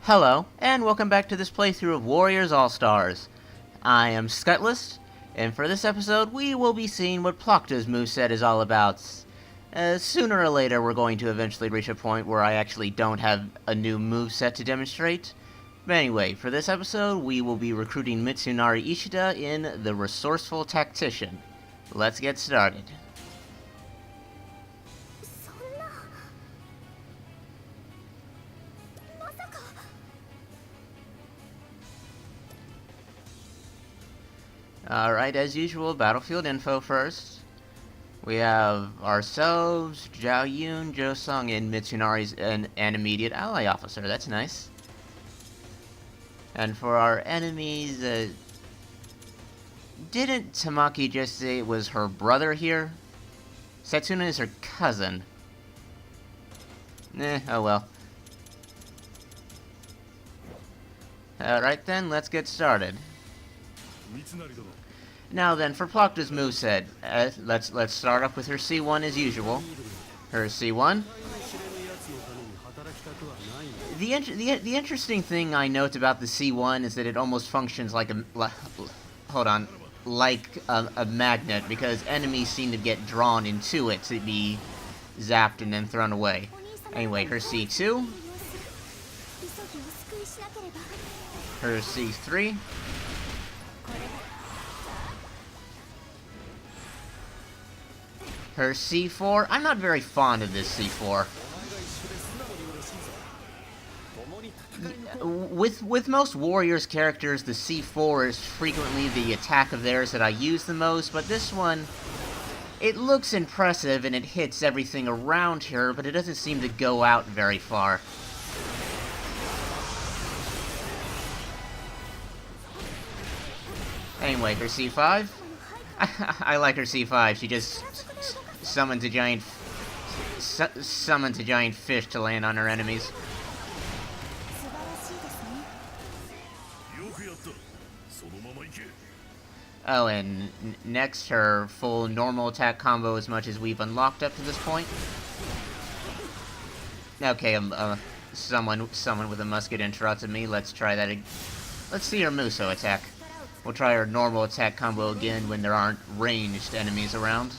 Hello, and welcome back to this playthrough of Warriors All-Stars. I am Scutless, and for this episode, we will be seeing what Plokta's moveset is all about. Sooner or later, we're going to eventually reach a point where I actually don't have a new moveset to demonstrate. But anyway, for this episode, we will be recruiting Mitsunari Ishida in the Resourceful Tactician. Let's get started. Alright, as usual, battlefield info first. We have ourselves, Zhao Yun, Jo Sung, and Mitsunari's an immediate ally officer. That's nice. And for our enemies, didn't Tamaki just say it was her brother here? Setsuna is her cousin. Oh well. Alright then, let's get started. Now then, for Plokta's moveset, let's start off with her C1 as usual. Her C1. The interesting thing I note about the C1 is that it almost functions like a magnet, because enemies seem to get drawn into it to be zapped and then thrown away. Anyway, her C2. Her C3. Her C4, I'm not very fond of this C4. With most Warriors characters, the C4 is frequently the attack of theirs that I use the most, but this one, it looks impressive and it hits everything around her, but it doesn't seem to go out very far. Anyway, her C5. I like her C5. She just summons a giant fish to land on her enemies. Oh, and next, her full normal attack combo as much as we've unlocked up to this point. Okay, someone with a musket interrupted me. Let's try that. Let's see her Muso attack. We'll try her normal attack combo again when there aren't ranged enemies around.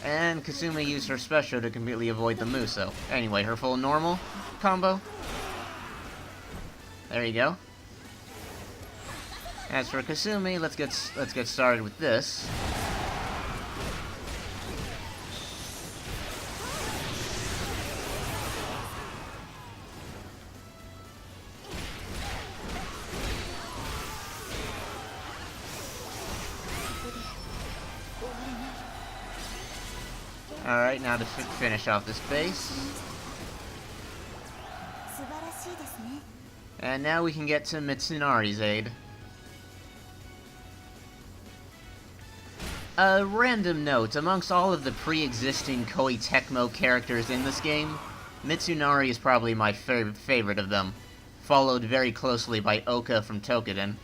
And Kasumi used her special to completely avoid the Muso. Anyway, her full normal combo. There you go. As for Kasumi, let's get started with this. Alright, now to finish off this base. And now we can get to Mitsunari's aid. A random note, amongst all of the pre-existing Koei Tecmo characters in this game, Mitsunari is probably my favorite of them, followed very closely by Oka from Tokuden.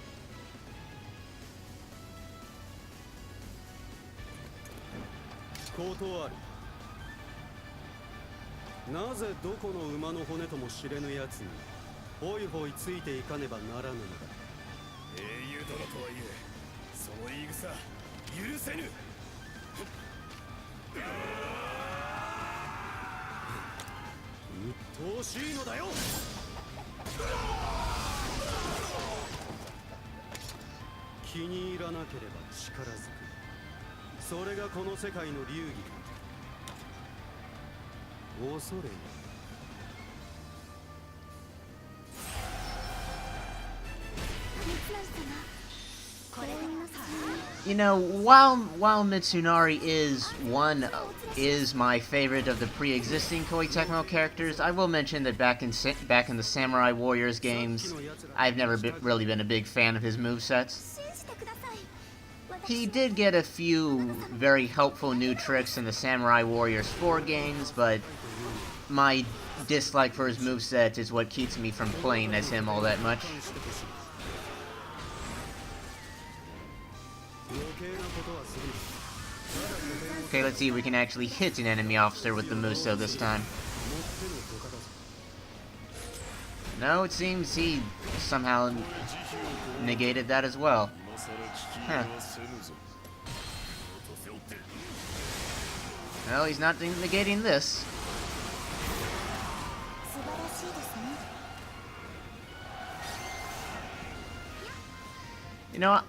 You know, while Mitsunari is my favorite of the pre-existing Koei Tecmo characters, I will mention that back in the Samurai Warriors games, I've never really been a big fan of his movesets. He did get a few very helpful new tricks in the Samurai Warriors 4 games, but my dislike for his moveset is what keeps me from playing as him all that much. Okay, let's see if we can actually hit an enemy officer with the Muso this time. No, it seems he somehow negated that as well. Huh. Well, he's not negating this. You know,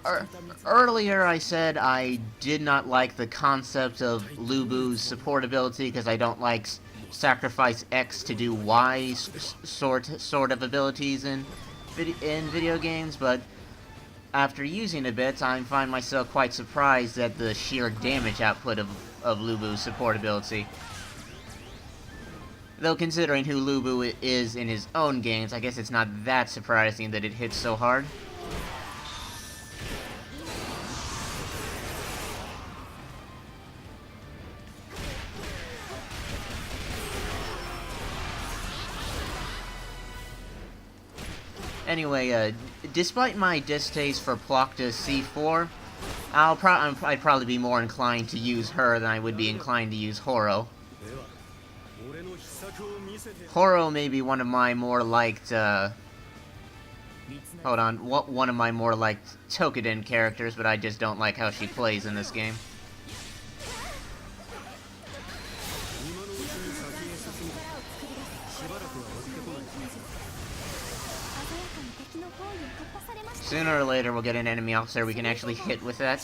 earlier I said I did not like the concept of Lubu's support ability because I don't like sacrifice X to do Y sort of abilities in video games, but after using a bit, I find myself quite surprised at the sheer damage output of Lubu's support ability. Though considering who Lubu is in his own games, I guess it's not that surprising that it hits so hard. Anyway, despite my distaste for Plocta C4, I'd probably be more inclined to use her than I would be inclined to use Horo. Horo may be one of my more liked, one of my more liked Tokuden characters, but I just don't like how she plays in this game. Sooner or later, we'll get an enemy officer we can actually hit with that.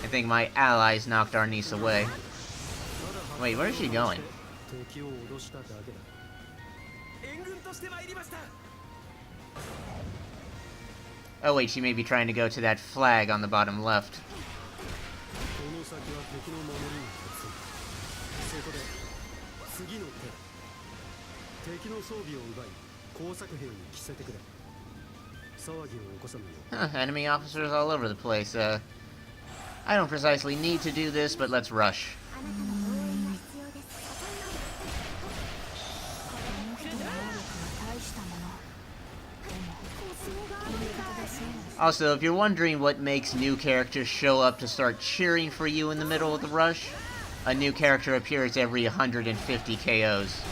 I think my allies knocked our niece away. Wait, where is she going? Oh wait, she may be trying to go to that flag on the bottom left. Huh, enemy officers all over the place. I don't precisely need to do this, but let's rush. Also, if you're wondering what makes new characters show up to start cheering for you in the middle of the rush, a new character appears every 150 KOs.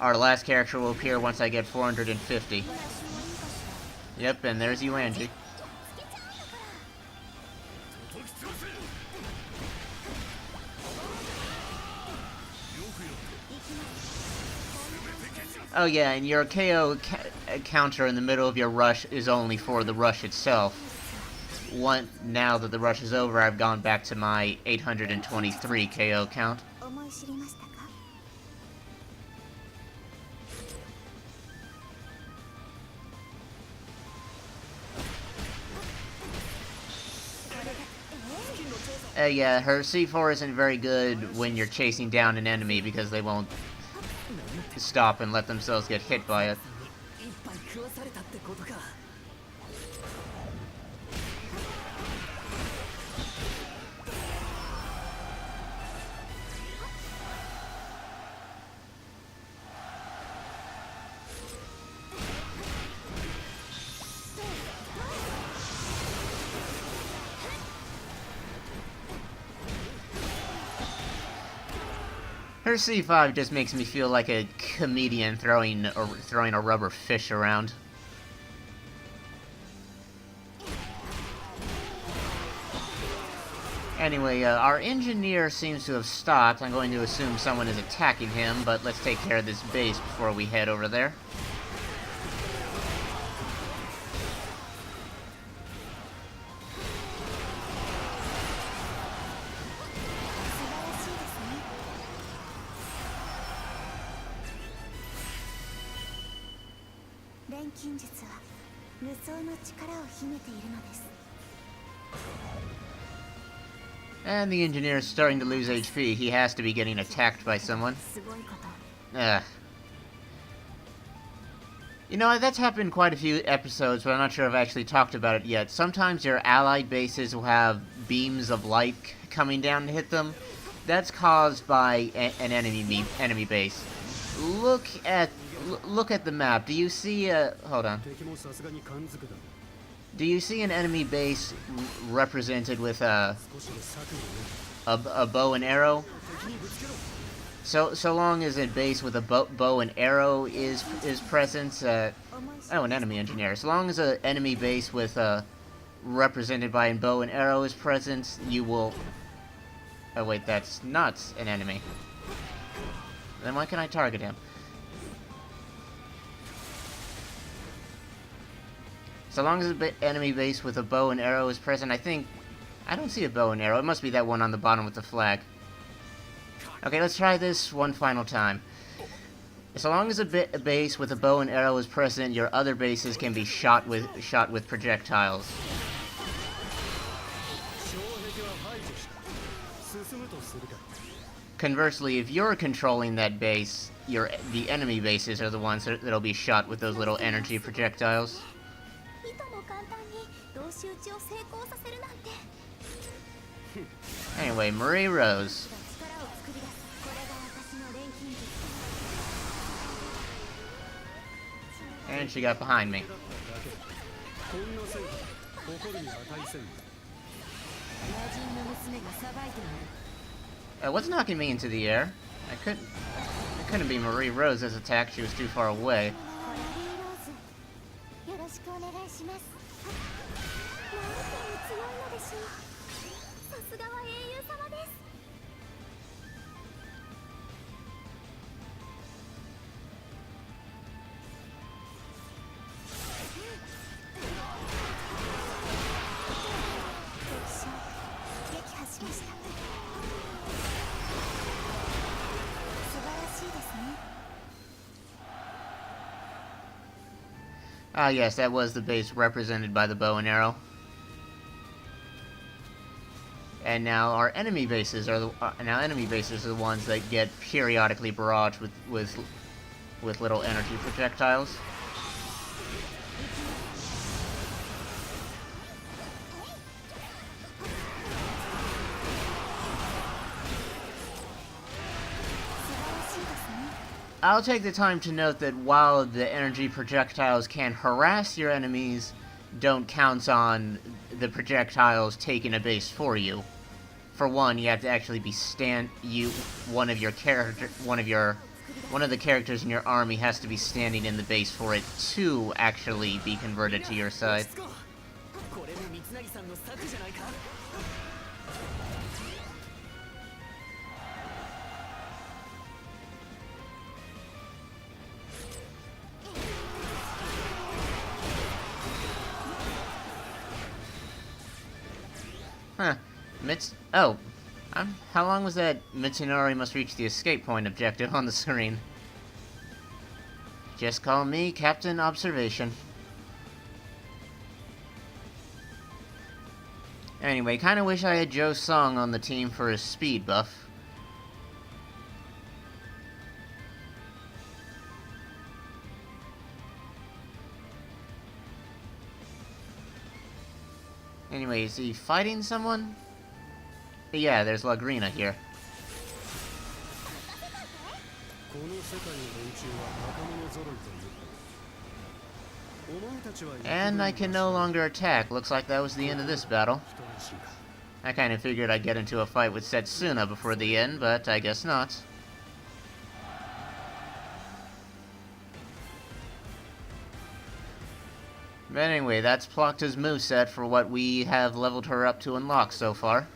Our last character will appear once I get 450. Yep, and there's Yuanji. Oh yeah, and your KO counter in the middle of your rush is only for the rush itself. Now that the rush is over, I've gone back to my 823 KO count. Yeah, her C4 isn't very good when you're chasing down an enemy because they won't stop and let themselves get hit by it. Her C5 just makes me feel like a comedian throwing a rubber fish around. Anyway, our engineer seems to have stopped. I'm going to assume someone is attacking him, but let's take care of this base before we head over there. And the engineer is starting to lose HP. He has to be getting attacked by someone. You know, that's happened quite a few episodes, but I'm not sure I've actually talked about it yet. Sometimes your allied bases will have beams of light coming down to hit them. That's caused by an enemy base. Look at the map. Do you see hold on. Do you see an enemy base represented with a bow and arrow? So long as a base with a bow and arrow is present. Oh, an enemy engineer. So long as an enemy base with represented by a bow and arrow is present, you will. Oh wait, that's not an enemy. Then why can I target him? So long as an enemy base with a bow and arrow is present, I don't see a bow and arrow. It must be that one on the bottom with the flag. Okay, let's try this one final time. So long as a base with a bow and arrow is present, your other bases can be shot with projectiles. Conversely, if you're controlling that base, the enemy bases are the ones that'll be shot with those little energy projectiles. Anyway, Marie Rose. And she got behind me. What's knocking me into the air? It couldn't be Marie Rose's attack. She was too far away. Ah, yes, that was the base represented by the bow and arrow. And now our enemy bases are the ones that get periodically barraged with little energy projectiles. I'll take the time to note that while the energy projectiles can harass your enemies, don't count on the projectiles taking a base for you. For one, you have to actually be one of the characters in your army has to be standing in the base for it to actually be converted to your side. Huh. How long was that Mitsunari must reach the escape point objective on the screen? Just call me Captain Observation. Anyway, kinda wish I had Joe Song on the team for his speed buff. Anyway, is he fighting someone? Yeah, there's Lagrina here. And I can no longer attack. Looks like that was the end of this battle. I kinda figured I'd get into a fight with Setsuna before the end, but I guess not. But anyway, that's Plocta's moveset for what we have leveled her up to unlock so far.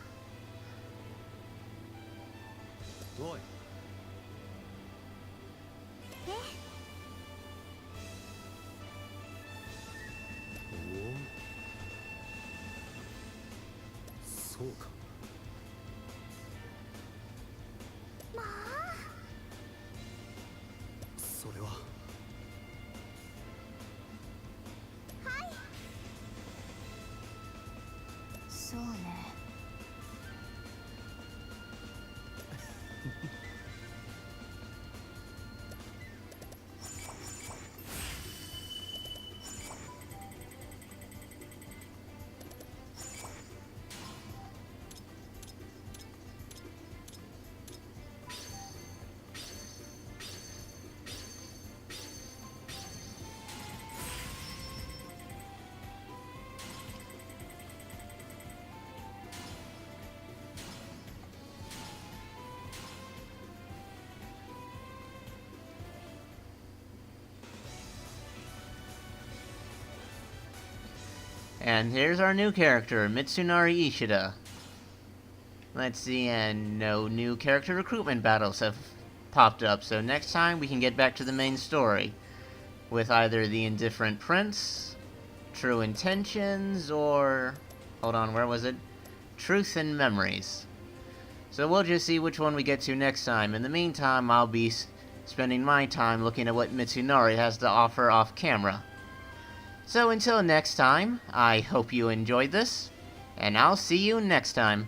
And here's our new character, Mitsunari Ishida. Let's see, and no new character recruitment battles have popped up, so next time we can get back to the main story. With either the Indifferent Prince, True Intentions, or... hold on, where was it? Truth and Memories. So we'll just see which one we get to next time. In the meantime, I'll be spending my time looking at what Mitsunari has to offer off camera. So until next time, I hope you enjoyed this, and I'll see you next time.